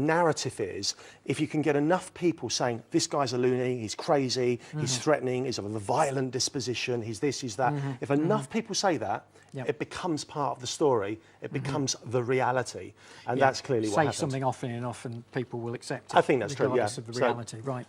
narrative is, if you can get enough people saying, this guy's a loony, he's crazy, he's threatening, he's of a violent disposition, he's this, he's that. If enough people say that, it becomes part of the story, it becomes the reality. And that's clearly what happened. Say something often enough and people will accept it. I think that's true, yeah. Regardless of the reality, right.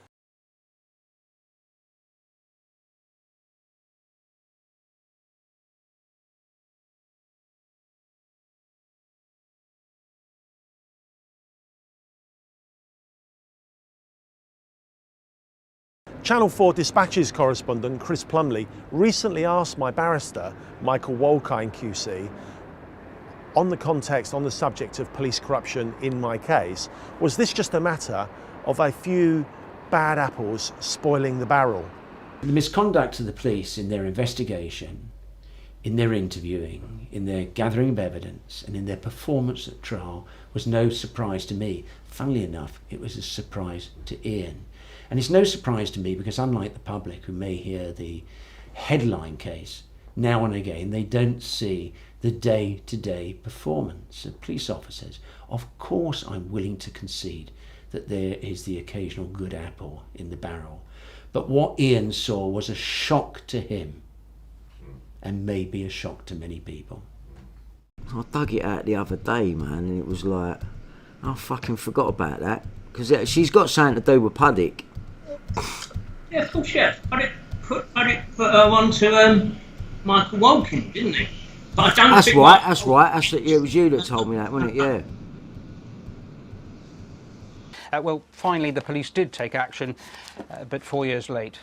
Channel 4 Dispatches correspondent Chris Plumley recently asked my barrister, Michael Wolkine QC, on the context, on the subject of police corruption in my case, was this just a matter of a few bad apples spoiling the barrel? The misconduct of the police in their investigation, in their interviewing, in their gathering of evidence, and in their performance at trial was no surprise to me. Funnily enough, it was a surprise to Ian. And it's no surprise to me because, unlike the public who may hear the headline case, now and again they don't see the day-to-day performance of police officers. Of course I'm willing to concede that there is the occasional good apple in the barrel. But what Ian saw was a shock to him and maybe a shock to many people. I dug it out the other day, man, and it was like, I fucking forgot about that. Because she's got something to do with Puddick. Yeah, of course, yeah. Puddick put her on to Michael Wolkine, didn't he? But I don't that's think right, that's right. Yeah, it was you that told me that, wasn't it? Yeah. Well, finally, the police did take action, but 4 years late.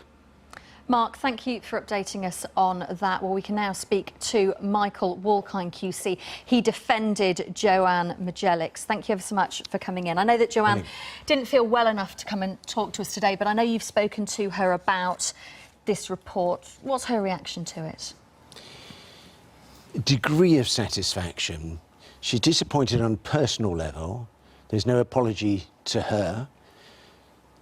Mark, thank you for updating us on that. Well, we can now speak to Michael Wolkine QC. He defended Joanne Majelix. Thank you ever so much for coming in. I know that Joanne didn't feel well enough to come and talk to us today, but I know you've spoken to her about this report. What's her reaction to it? Degree of satisfaction. She's disappointed on a personal level. There's no apology to her.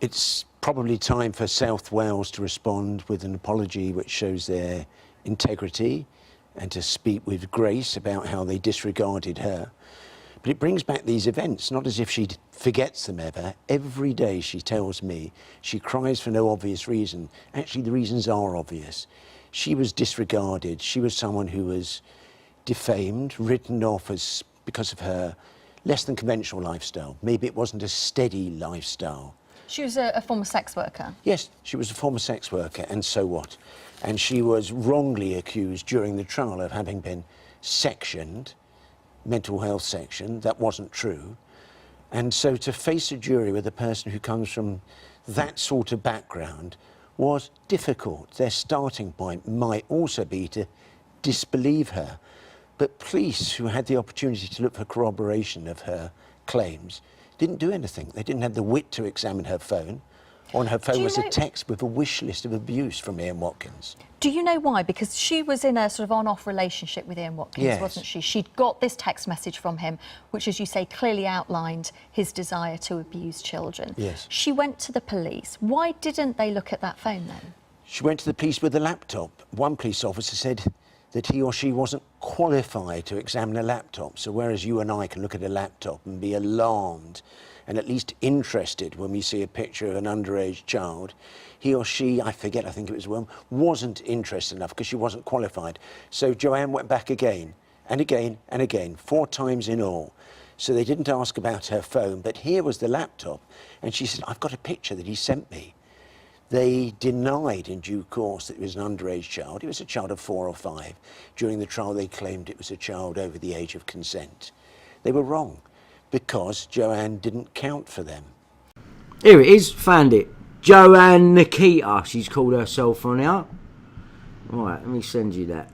It's probably time for South Wales to respond with an apology which shows their integrity and to speak with grace about how they disregarded her. But it brings back these events, not as if she forgets them ever. Every day she tells me she cries for no obvious reason. Actually, the reasons are obvious. She was disregarded. She was someone who was defamed, written off as because of her less than conventional lifestyle. Maybe it wasn't a steady lifestyle. She was a former sex worker? Yes, she was a former sex worker, and so what? And she was wrongly accused during the trial of having been sectioned, mental health section. That wasn't true. And so to face a jury with a person who comes from that sort of background was difficult. Their starting point might also be to disbelieve her. But police, who had the opportunity to look for corroboration of her claims, didn't do anything. They didn't have the wit to examine her phone. On her phone was a text with a wish list of abuse from Ian Watkins. Do you know why? Because she was in a sort of on-off relationship with Ian Watkins, wasn't she? She'd got this text message from him, which, as you say, clearly outlined his desire to abuse children. Yes. She went to the police. Why didn't they look at that phone then? She went to the police with a laptop. One police officer said that he or she wasn't qualified to examine a laptop. So whereas you and I can look at a laptop and be alarmed and at least interested when we see a picture of an underage child, he or she, I think it was one, wasn't interested enough because she wasn't qualified. So Joanne went back again and again and again, 4 times in all. So they didn't ask about her phone, but here was the laptop. And she said, I've got a picture that he sent me. They denied in due course that it was an underage child. It was a child of 4 or 5. During the trial, they claimed it was a child over the age of consent. They were wrong because Joanne didn't count for them. Here it is, found it. Joanne Nikita, she's called herself on here. Right, let me send you that.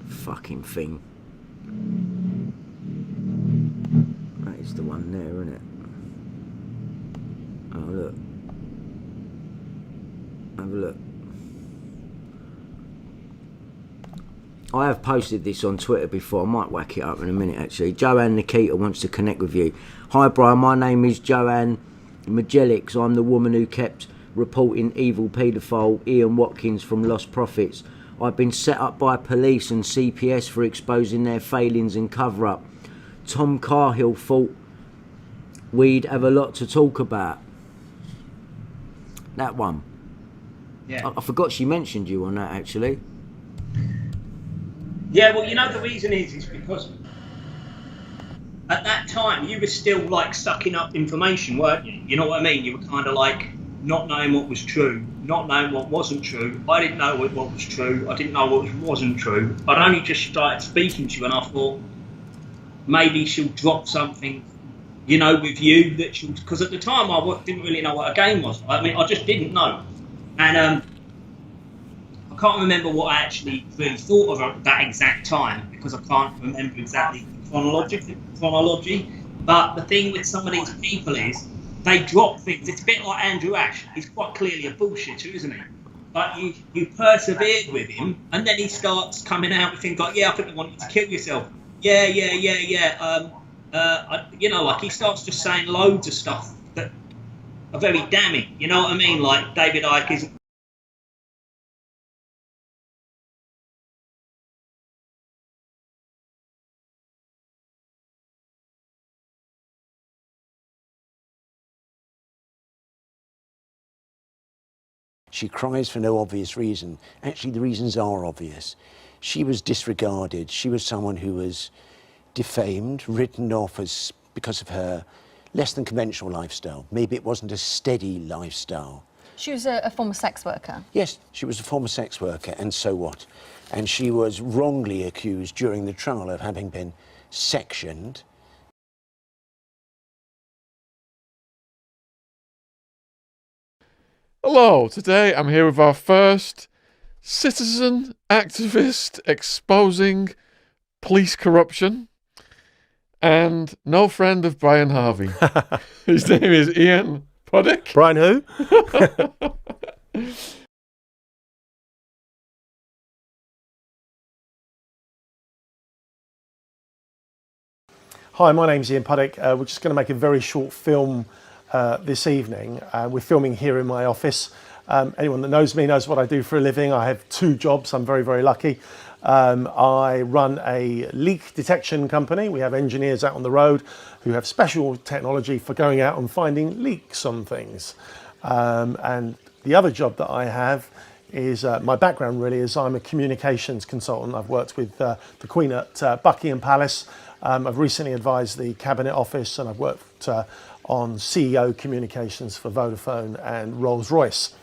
Fucking thing. That is the one there, isn't it? Oh, look. Have a look. I have posted this on Twitter before. I might whack it up in a minute, actually. Joanne Nikita wants to connect with you. Hi, Brian. My name is Joanne Majelix. I'm the woman who kept reporting evil paedophile Ian Watkins from Lost Profits. I've been set up by police and CPS for exposing their failings and cover-up. Tom Cahill thought we'd have a lot to talk about. That one. Yeah. I forgot she mentioned you on that, actually. Yeah, well, you know, the reason is because at that time you were still like sucking up information, weren't you? You know what I mean? You were kind of like not knowing what was true, not knowing what wasn't true. I didn't know what was true. I didn't know what wasn't true. I'd only just started speaking to you, and I thought maybe she'll drop something, you know, with you that she'll. Because at the time I didn't really know what a game was. I mean, I just didn't know, and I can't remember what I actually really thought of at that exact time because I can't remember exactly the chronology. But the thing with some of these people is they drop things. It's a bit like Andrew Ash. He's quite clearly a bullshitter, isn't he? But you persevered with him, and then he starts coming out with things like, yeah, I think I want you to kill yourself. Yeah. You know, like he starts just saying loads of stuff that are very damning. You know what I mean? Like David Icke isn't. She cries for no obvious reason. Actually, the reasons are obvious. She was disregarded. She was someone who was defamed, written off as because of her less than conventional lifestyle. Maybe it wasn't a steady lifestyle. She was a former sex worker. Yes, she was a former sex worker, and so what? And she was wrongly accused during the trial of having been sectioned. Hello, today I'm here with our first citizen activist exposing police corruption and no friend of Brian Harvey. His name is Ian Puddick. Brian who? Hi, my name's Ian Puddick. We're just going to make a very short film this evening. We're filming here in my office. Anyone that knows me knows what I do for a living. I have two jobs. I'm very, very lucky. I run a leak detection company. We have engineers out on the road who have special technology for going out and finding leaks on things. And the other job that I have is, my background really is I'm a communications consultant. I've worked with the Queen at Buckingham Palace. I've recently advised the Cabinet Office, and I've worked on CEO communications for Vodafone and Rolls-Royce.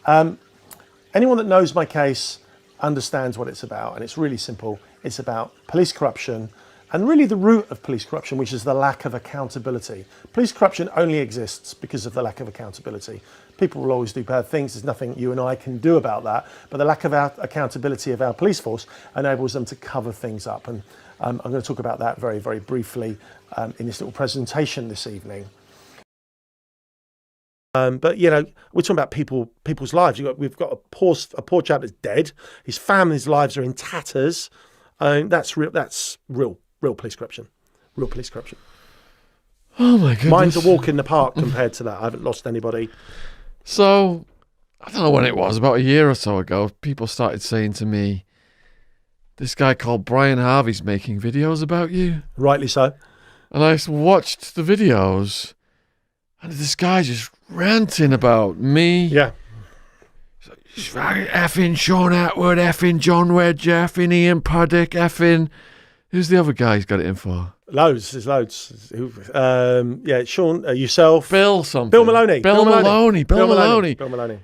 Anyone that knows my case understands what it's about, and it's really simple. It's about police corruption, and really the root of police corruption, which is the lack of accountability. Police corruption only exists because of the lack of accountability. People will always do bad things. There's nothing you and I can do about that, but the lack of accountability of our police force enables them to cover things up. And I'm going to talk about that very, very briefly in this little presentation this evening. But you know, we're talking about people's lives. We've got a poor chap that's dead. His family's lives are in tatters. That's real police corruption. Real police corruption. Oh my goodness. Mine's a walk in the park compared to that. I haven't lost anybody. So, I don't know when it was, about a year or so ago, people started saying to me, this guy called Brian Harvey's making videos about you. Rightly so. And I watched the videos, and this guy just ranting about me. Yeah. Effing Sean Atwood, effing John Wedger, effing Ian Puddick, effing... Who's the other guy he's got it in for? Loads. There's loads. Yeah, Sean, yourself. Bill something. Bill Maloney. Bill Maloney. Bill Maloney.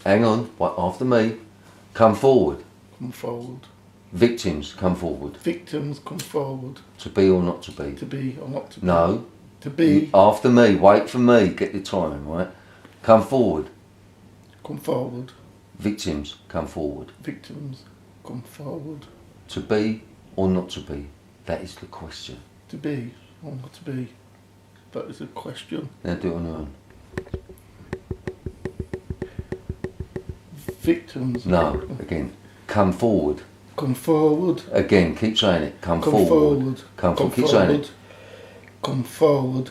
Hang on, after me. Come forward. Come forward. Victims, come forward. Victims, come forward. To be or not to be? To be or not to be? No. To be. After me, wait for me, get your timing, right? Come forward. Come forward. Victims, come forward. Victims, come forward. To be or not to be? That is the question. To be or not to be? That is a question. Now do it on your own. Victims. No, again. Come forward. Come forward. Again, keep saying it. Come forward. Forward. Come forward. Keep forward. saying it. Come forward.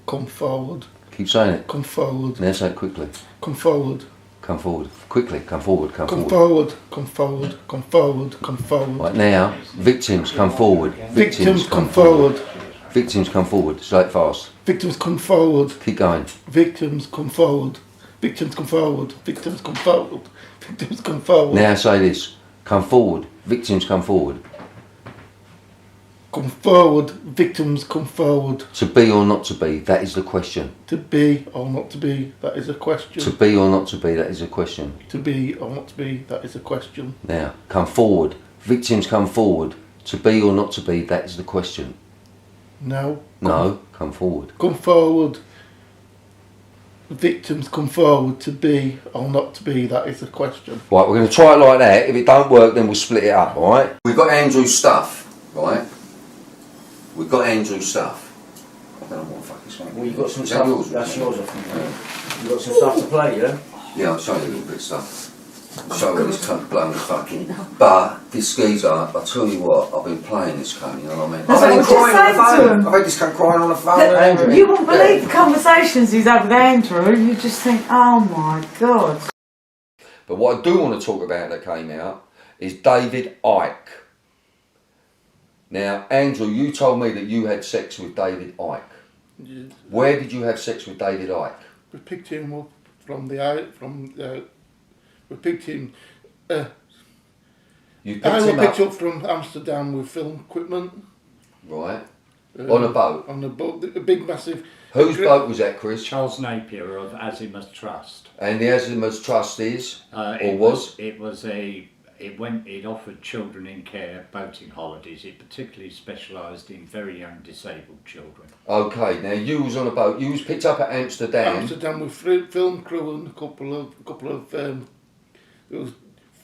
Come forward. Keep saying it. Come forward. Now say it quickly. Come forward. Come forward. Quickly. Come forward. Come Come forward. forward. Come forward. Come forward. Come forward. Right now, victims come forward. Victims come forward. Victims come forward. Say it fast. Victims come forward. Keep going. Victims come forward. Victims come forward. Victims come forward. Victims come forward. Now say this. Come forward. Victims come forward. Come forward. Victims come forward. To be or not to be, that is the question. To be or not to be, that is a question. To be or not to be, that is a question. To be or not to be, that is a question. Now, come forward. Victims come forward. To be or not to be, that is the question. No. No, come forward. Come forward. Victims come forward. To be or not to be, that is the question. Right, we're going to try it like that. If it don't work, then we'll split it up, alright? We've got Andrew's stuff, right? We've got Andrew's stuff. I don't know what the fuck it's like. Well, you've got some Is that stuff. yours? That's yours, I think. You've got some stuff to play, yeah? Yeah, I'll show you a little bit of stuff. I'll show you this cunt blowing the fucking. But this geezer, I'll tell you what, I've been playing this cunt, you know what I mean? That's I've had him what I was crying on the just saying to phone. him. I've had this cunt crying on the phone. Andrew. You wouldn't believe the conversations he's had with Andrew. You just think, oh my God. But what I do want to talk about that came out is David Icke. Now, Andrew, you told me that you had sex with David Icke. Yeah. Where did you have sex with David Icke? We picked him up from we picked him. You picked I him was picked up, up from Amsterdam with film equipment. right? On a boat. On a boat, a big massive. Whose boat was that, Chris? Charles Napier of Azimuth Trust. And the Azimuth Trust is, It offered children in care boating holidays. It particularly specialised in very young disabled children. Okay, now you was on a boat. You was picked up at Amsterdam. Amsterdam with film crew and a couple of there was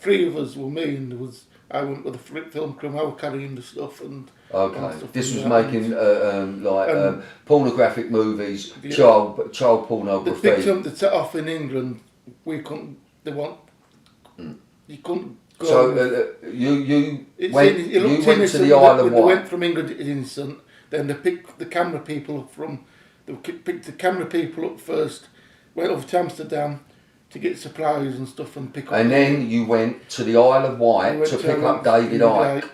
3 of us were me, and I went with the film crew. I was carrying the stuff and. Okay, and stuff this was like that. making pornographic movies, Yeah. child They pornography. picked up the set off in England. We couldn't. They want. You couldn't go. So you It went looked to innocent. the Isle of They went Wight. from England to innocent. Then they picked the camera people up from. They picked the camera people up first. Went over to Amsterdam to get supplies and stuff and pick up. And then you went to the Isle of We Wight went to pick up David Icke. Icke.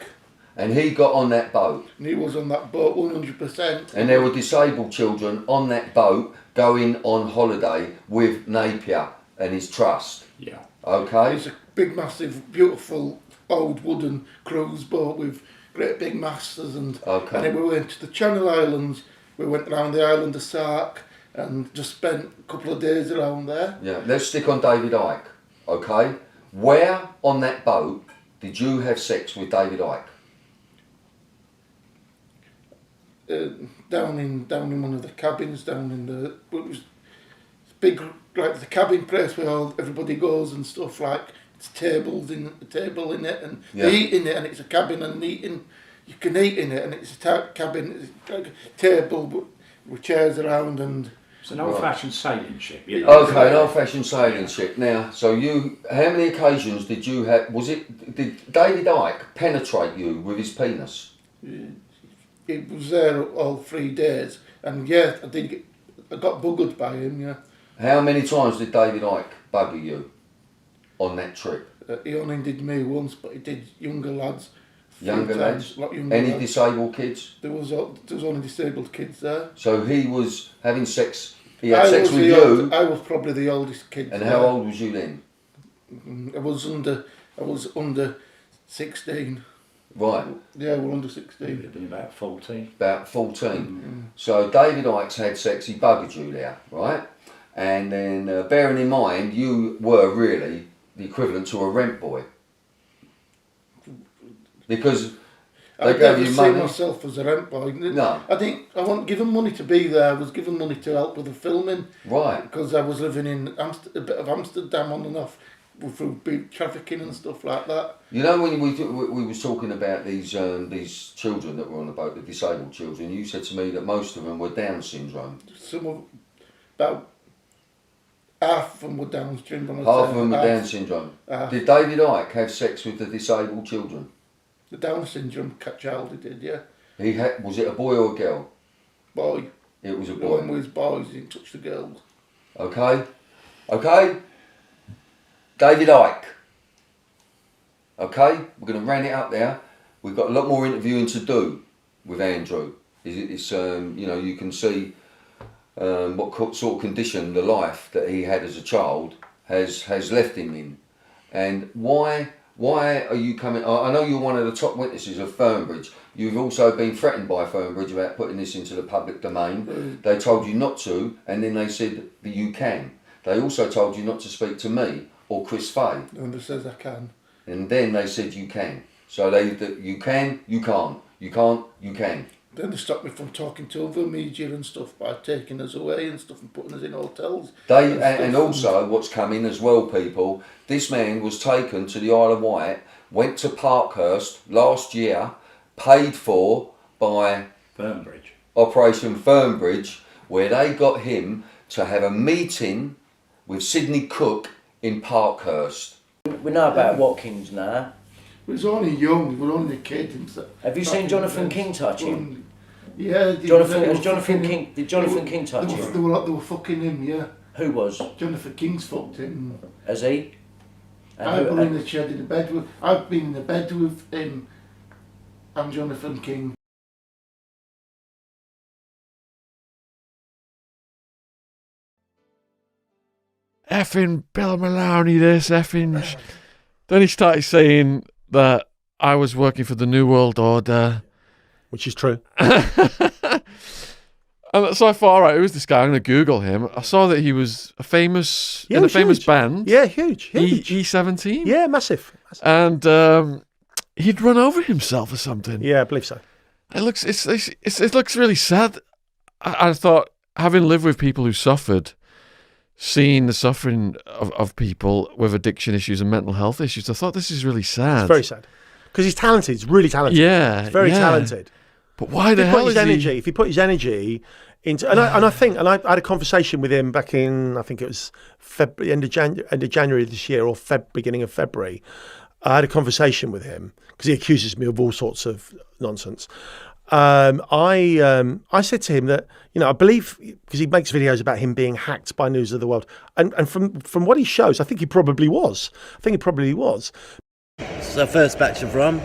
And he got on that boat. And he was on that boat 100%. And there were disabled children on that boat going on holiday with Napier and his trust. Yeah. Okay? It's a big, massive, beautiful old wooden cruise boat with great big masts and. Okay. And then we went to the Channel Islands. We went around the island of Sark and just spent a couple of days around there. Yeah, let's stick on David Icke. Okay? Where on that boat did you have sex with David Icke? Down in one of the cabins, down in the it was big, like the cabin place where everybody goes and stuff, like it's tables in a table in it and Yeah. they eat in it, and it's a cabin and eating you can eat in it, and it's a cabin, it's like a table with chairs around and. It's an old-fashioned sailing ship. You know? Okay, an old-fashioned sailing ship. Now, so how many occasions did you have? Did David Icke penetrate you with his penis? It was there all 3 days, and yeah, I got buggered by him. Yeah. How many times did David Icke bugger you on that trip? He only did me once, but he did younger lads. Younger lads? A lot younger Any lads. disabled kids? There was only disabled kids there. So he was having sex. He had sex with you. I was probably the oldest kid. And there. how old was you then? I was under 16. Right. Yeah, we're under It 16. would have been about 14. About 14. So David Icke's had sex. He buggered you there, right? And then bearing in mind, you were really the equivalent to a rent boy. Because they I gave never you see money. myself as a rent boy. No. I think I wasn't given money to be there. I was given money to help with the filming. Right. Because I was living in a bit of Amsterdam on and off through beat trafficking and stuff like that. You know, when we was talking about these children that were on the boat, the disabled children, you said to me that most of them were Down syndrome. Some of about half of them were Down syndrome. Half of them were Down syndrome. Did David Icke have sex with the disabled children? The Down syndrome child, he did, yeah. He had. Was it a boy or a girl? Boy. It was a The boy. one with his boys, he didn't touch the girls. Okay. Okay. David Icke. Okay, we're going to round it up there. We've got a lot more interviewing to do with Andrew. It's you know, you can see what sort of condition the life that he had as a child has left him in. And why are you coming? I know you're one of the top witnesses of Fernbridge. You've also been threatened by Fernbridge about putting this into the public domain. They told you not to, and then they said that you can. They also told you not to speak to me or Chris Fay. And they says I can. And then they said you can. So you can, you can't. You can't, you can. Then they stopped me from talking to other media and stuff by taking us away and stuff and putting us in hotels. And also what's coming as well, people, this man was taken to the Isle of Wight, went to Parkhurst last year, paid for by Fernbridge. Operation Fernbridge, where they got him to have a meeting with Sidney Cook in Parkhurst. We know about Watkins now. He was only young, he was only a kid. And Have you seen Jonathan King touch him? Yeah. Did Jonathan King touch him? They were fucking him, yeah. Who was? Jonathan King's fucked him. Has he? I've been in the shed in the bed with. I've been in the bed with him and Jonathan King. Effing Bill Maloney, this effing. Then he started saying that I was working for the New World Order, which is true. And so I thought, all right, who is this guy? I'm going to Google him. I saw that he was in a famous band. Yeah, huge. E17. Yeah, massive. And he'd run over himself or something. Yeah, I believe so. It looks really sad. I thought, having lived with people who suffered, seeing the suffering of people with addiction issues and mental health issues, I thought this is really sad. It's very sad. Because he's talented. He's really talented. Yeah. He's very talented. But why the hell If he put his energy into, and I had a conversation with him back in, I think it was end of January this year or beginning of February. I had a conversation with him because he accuses me of all sorts of nonsense. I said to him that, you know, I believe, because he makes videos about him being hacked by News of the World, and from what he shows, I think he probably was. It's our first batch of rum,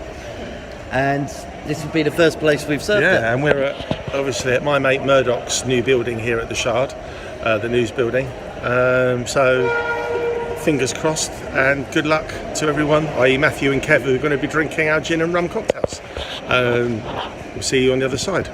and this would be the first place we've served it. Yeah, and we're obviously at my mate Murdoch's new building here at the Shard, the news building. So fingers crossed, and good luck to everyone, i.e. Matthew and Kev, who are going to be drinking our gin and rum cocktails. We'll see you on the other side.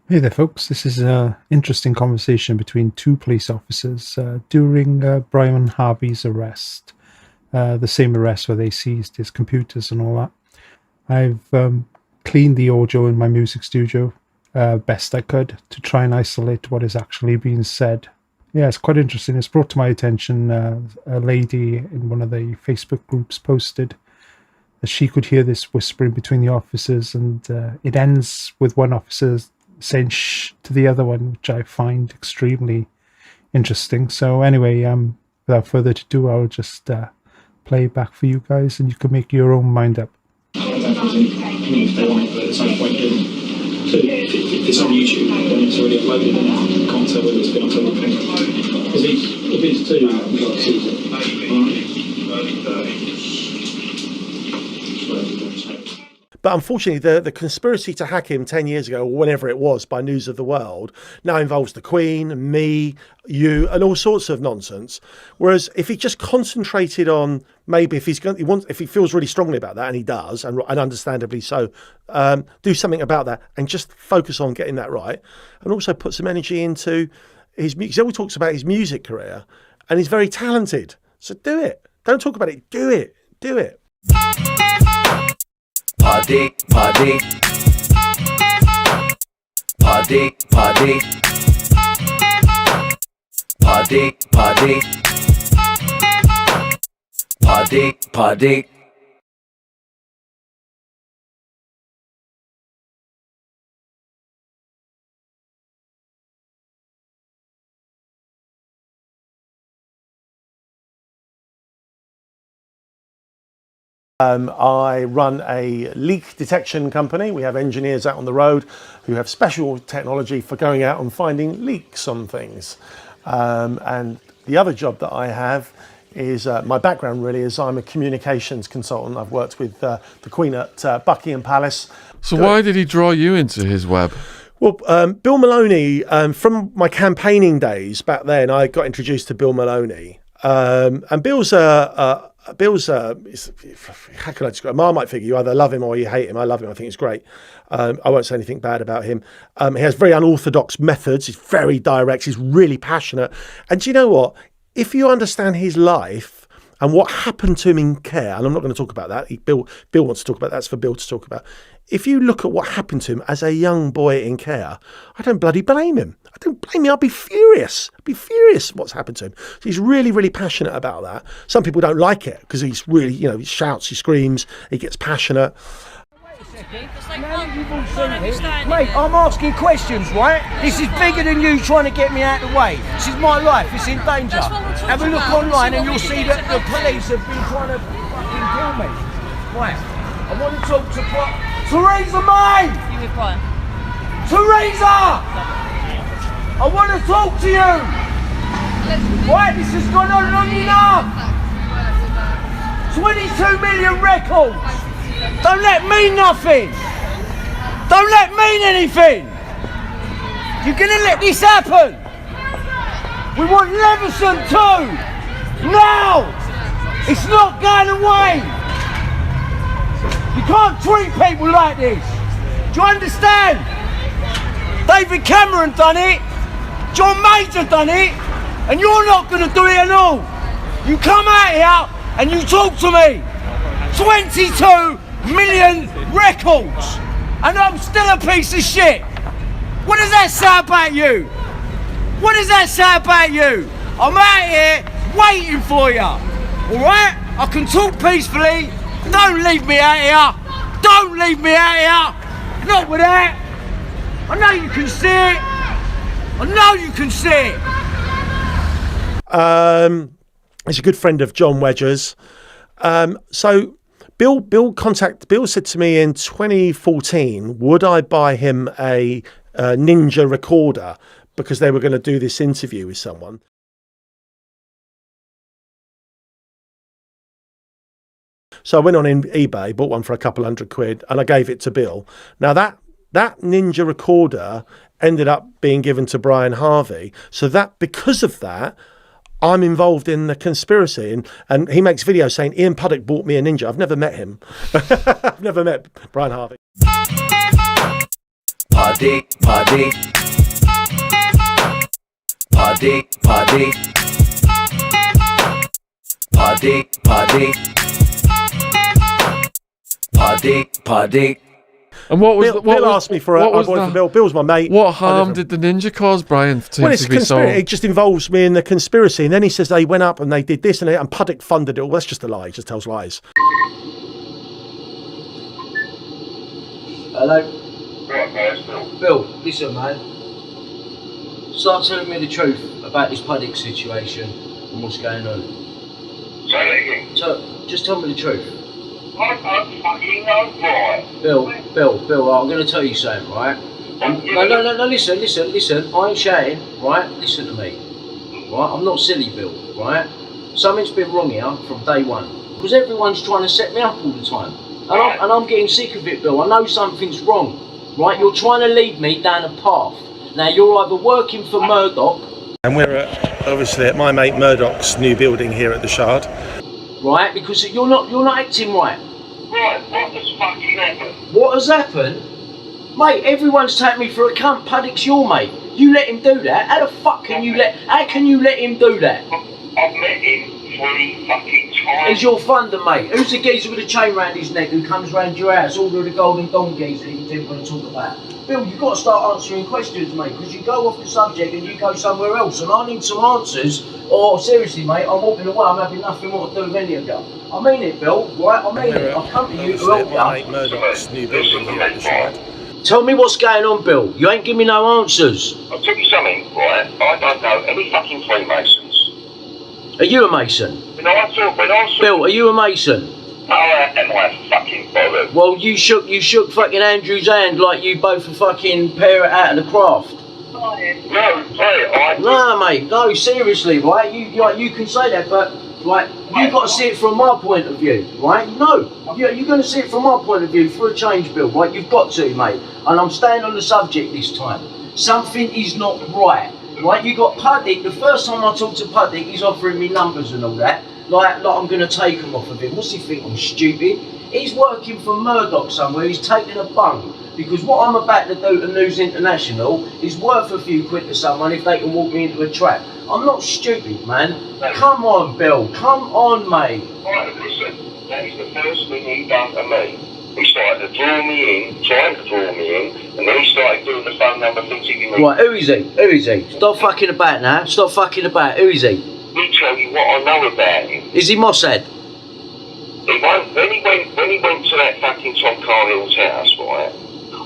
Hey there folks, this is an interesting conversation between two police officers during Brian Harvey's arrest, the same arrest where they seized his computers and all that. I've cleaned the audio in my music studio best I could to try and isolate what is actually being said. Yeah, it's quite interesting. It's brought to my attention a lady in one of the Facebook groups posted that she could hear this whispering between the officers, and it ends with one officer saying shh to the other one, which I find extremely interesting. So anyway, without further ado, I'll just play it back for you guys and you can make your own mind up. If it's on YouTube, then it's already uploaded and you can't tell whether it's been uploaded. If it's to But unfortunately, the conspiracy to hack him 10 years ago, or whenever it was, by News of the World, now involves the Queen, me, you, and all sorts of nonsense. Whereas if he just concentrated on, maybe if if he feels really strongly about that, and he does, and understandably so, do something about that and just focus on getting that right, and also put some energy into his music. He always talks about his music career, and he's very talented. So do it. Don't talk about it. Do it. Do it. Puddick, Puddick. Puddick, Puddick. Puddick, Puddick. Puddick, Puddick. I run a leak detection company. We have engineers out on the road who have special technology for going out and finding leaks on things. And the other job that I have is, my background really is I'm a communications consultant. I've worked with the Queen at Buckingham Palace. So why did he draw you into his web? Well, Bill Maloney, from my campaigning days back then, I got introduced to Bill Maloney. And Bill's how can I describe? Marmite figure. You either love him or you hate him. I love him. I think he's great. I won't say anything bad about him. He has very unorthodox methods. He's very direct. He's really passionate. And do you know what? If you understand his life and what happened to him in care, and I'm not going to talk about that. Bill wants to talk about that. That's for Bill to talk about. If you look at what happened to him as a young boy in care, I don't bloody blame him. I don't blame him. I'd be furious. What's happened to him. So he's really, really passionate about that. Some people don't like it because he's really, he shouts, he screams, he gets passionate. Mate, I'm asking questions, right? This is bigger than you trying to get me out of the way. This is my life, it's in danger. Have a look online and you'll see that the police have been trying to fucking kill me. Right, I want to talk to Theresa May! Theresa! I want to talk to you! Right, this has gone on long enough! 22 million records! Don't let mean nothing! Don't let mean anything! You're gonna let this happen! We want Leveson too! Now! It's not going away! You can't treat people like this! Do you understand? David Cameron done it! John Major done it! And you're not gonna do it at all! You come out here and you talk to me! 22 million records, and I'm still a piece of shit. What does that say about you? What does that say about you? I'm out here waiting for you. All right? I can talk peacefully. Don't leave me out here. Don't leave me out here. Not with that. I know you can see it. I know you can see it. He's a good friend of John Wedger's. So Bill said to me in 2014, would I buy him a Ninja recorder because they were going to do this interview with someone. So I went on eBay, bought one for a couple £100, and I gave it to Bill. Now that Ninja recorder ended up being given to Brian Harvey. So that because of that, I'm involved in the conspiracy, and he makes videos saying Ian Puddick bought me a Ninja. I've never met him. I've never met Brian Harvey. Puddick, Puddick. Puddick, Puddick. Puddick, Puddick. Puddick, Puddick. And what was Bill asked me for Bill. Bill's my mate. What harm did the Ninja cause, Brian? It's conspiracy. It just involves me in the conspiracy. And then he says they went up and they did this and Puddick funded it. Well, that's just a lie. He just tells lies. Hello? Bill, listen, man. Start telling me the truth about this Puddick situation and what's going on. So, just tell me the truth. I don't fucking know, boy. Bill, I'm going to tell you something, right? No, listen. I ain't shouting, right? Listen to me. Right? I'm not silly, Bill, right? Something's been wrong here from day one. Because everyone's trying to set me up all the time. And I'm getting sick of it, Bill. I know something's wrong, right? You're trying to lead me down a path. Now, you're either working for Murdoch... And we're obviously at my mate Murdoch's new building here at the Shard. Right, because you're not acting right. Right, what has fucking happened? What has happened? Mate, everyone's taking me for a cunt. Puddick's your mate. You let him do that? How the fuck can you let... How can you let him do that? I've met him 3 fucking times. He's your funder, mate. Who's the geezer with a chain round his neck who comes round your house? All of the golden dong geezer that you didn't want to talk about. Bill, you've got to start answering questions, mate, because you go off the subject and you go somewhere else, and I need some answers, or seriously, mate, I'm walking away, I'm having nothing more to do with any of you. I mean it, Bill, right? I mean it. I've come to you to help you. My mate Murdoch's new building here at the Shard. Tell me what's going on, Bill. You ain't giving me no answers. I'll tell you something, right? I don't know any fucking Freemasons. Are you a Mason? When I saw... Bill, are you a Mason? Oh, am I fucking bothered? Well, you shook fucking Andrew's hand like you both a fucking pair out of the craft. No, mate, no, seriously, right? You can say that, but right, you got to see it from my point of view, right? No, you're going to see it from my point of view for a change, Bill, right? You've got to, mate. And I'm staying on the subject this time. Something is not right, right? You got Puddick. The first time I talked to Puddick, he's offering me numbers and all that. Like I'm going to take them off of him. What's he think? I'm stupid? He's working for Murdoch somewhere. He's taking a bung. Because what I'm about to do to News International is worth a few quid to someone if they can walk me into a trap. I'm not stupid, man. Come on, Bill. Come on, mate. Right, listen. That is the first thing he done to me. He started to draw me in, trying to draw me in, and then he started doing the phone number things he gave me. Right, who is he? Who is he? Stop fucking about now. Stop fucking about. Who is he? Let me tell you what I know about him. Is he Mossad? When he went to that fucking Tom Carhill's house, right,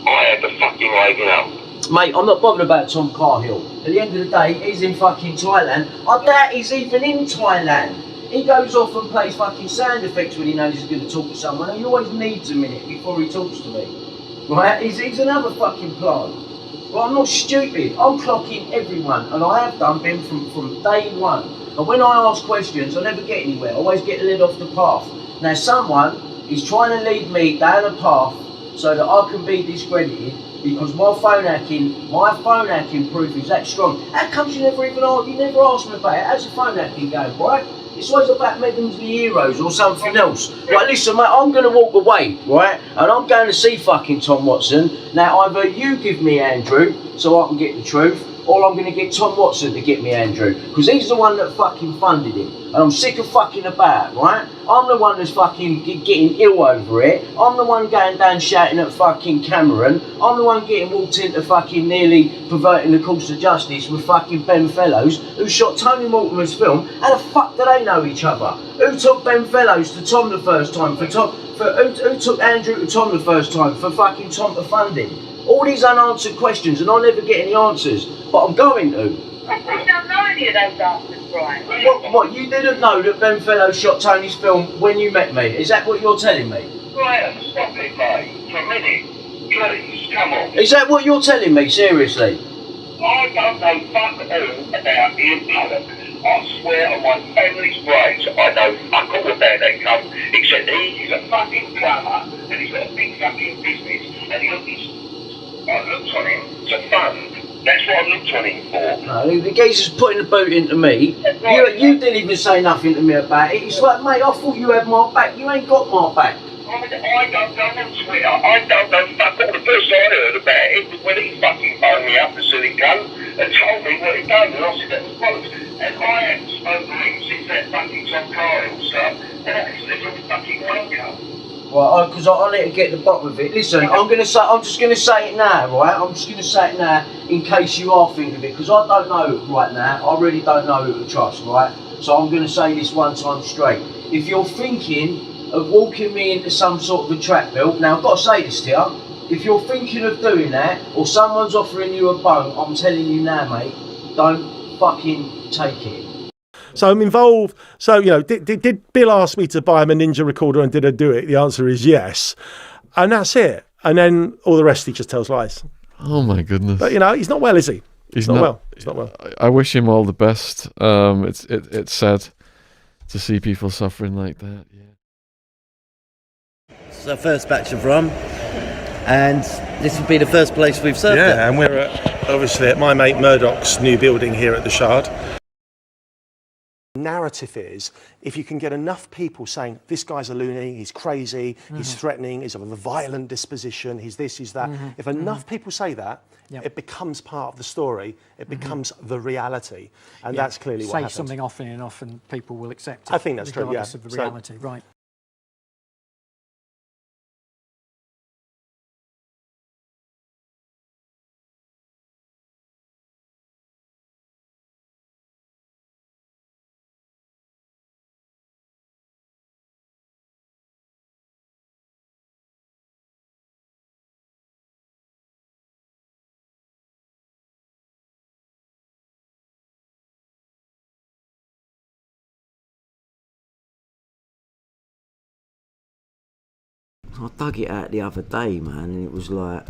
I had to fucking raving up. Mate, I'm not bothered about Tom Carhill. At the end of the day, he's in fucking Thailand. I doubt he's even in Thailand. He goes off and plays fucking sound effects when he knows he's going to talk to someone, and he always needs a minute before he talks to me. Right? He's another fucking plant. Well, I'm not stupid. I'm clocking everyone, and I have done Ben from day one. And when I ask questions, I never get anywhere. I always get led off the path. Now, someone is trying to lead me down a path so that I can be discredited because my phone hacking proof is that strong. How comes you never asked me about it? How's the phone hacking going, right? It's always about Megan's the Heroes or something else. Right, listen, mate, I'm going to walk away, right? And I'm going to see fucking Tom Watson. Now, either you give me Andrew so I can get the truth, or I'm going to get Tom Watson to get me Andrew. Because he's the one that fucking funded him. And I'm sick of fucking about, right? I'm the one that's fucking getting ill over it. I'm the one going down shouting at fucking Cameron. I'm the one getting walked into fucking nearly perverting the course of justice with fucking Ben Fellows, who shot Tony Mortimer's film. How the fuck do they know each other? Who took Ben Fellows to Tom the first time? Who took Andrew to Tom the first time for fucking Tom to fund him? All these unanswered questions, and I never get any answers. But I'm going to. I don't know any of those answers, Brian. What, you didn't know that Ben Fellows shot Tony's film when you met me? Is that what you're telling me? Brian, stop it, mate. For a minute. Please, come on. Is that what you're telling me, seriously? I don't know fuck all about Ian Puddick. I swear on my family's graves, I know fuck all about that cunt, except he is a fucking plumber, and he's got a big fucking business, and I looked on him to fund. That's what I looked on him for. No, the geezer's putting the boot into me. You didn't even say nothing to me about it. It's like, mate, I thought you had my back. You ain't got my back. I don't go on Twitter. I don't know fuck all. The first I heard about it was when he fucking phoned me up, the silly cunt, and told me what he'd done, and I said that was bollocks. And I hadn't spoken to him since that fucking Tom Carhill stuff, and that's a little fucking welcome. Right, because I need to get to the bottom of it. Listen, I'm just going to say it now, right? I'm just going to say it now in case you are thinking of it, because I don't know right now. I really don't know who to trust, right? So I'm going to say this one time straight. If you're thinking of walking me into some sort of a trap, Bill, now I've got to say this to you. If you're thinking of doing that, or someone's offering you a bone, I'm telling you now, mate, don't fucking take it. So I'm involved. So, you know, did Bill ask me to buy him a Ninja recorder and did I do it? The answer is yes. And that's it. And then all the rest he just tells lies. Oh, my goodness. But, you know, he's not well, is he? He's not well. He's not well. I wish him all the best. It's sad to see people suffering like that. Yeah. It's our first batch of rum, and this will be the first place we've served it. Yeah, and we're obviously at my mate Murdoch's new building here at the Shard. Narrative is, if you can get enough people saying, this guy's a loony, he's crazy, he's threatening, he's of a violent disposition, he's this, he's that. If enough people say that, it becomes part of the story, it becomes the reality. And that's clearly what happens. Say something often enough and people will accept it. I think that's true, yeah. Regardless of the reality, right. I dug it out the other day, man, and it was like,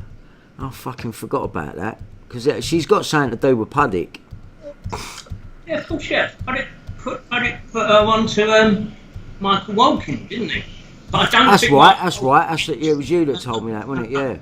I fucking forgot about that. Because she's got something to do with Puddick. Yeah, of course, yeah. Puddick put her on to Michael Walkin, didn't he? But I don't That's think right, that's right. It was you that told me that, wasn't it? Yeah.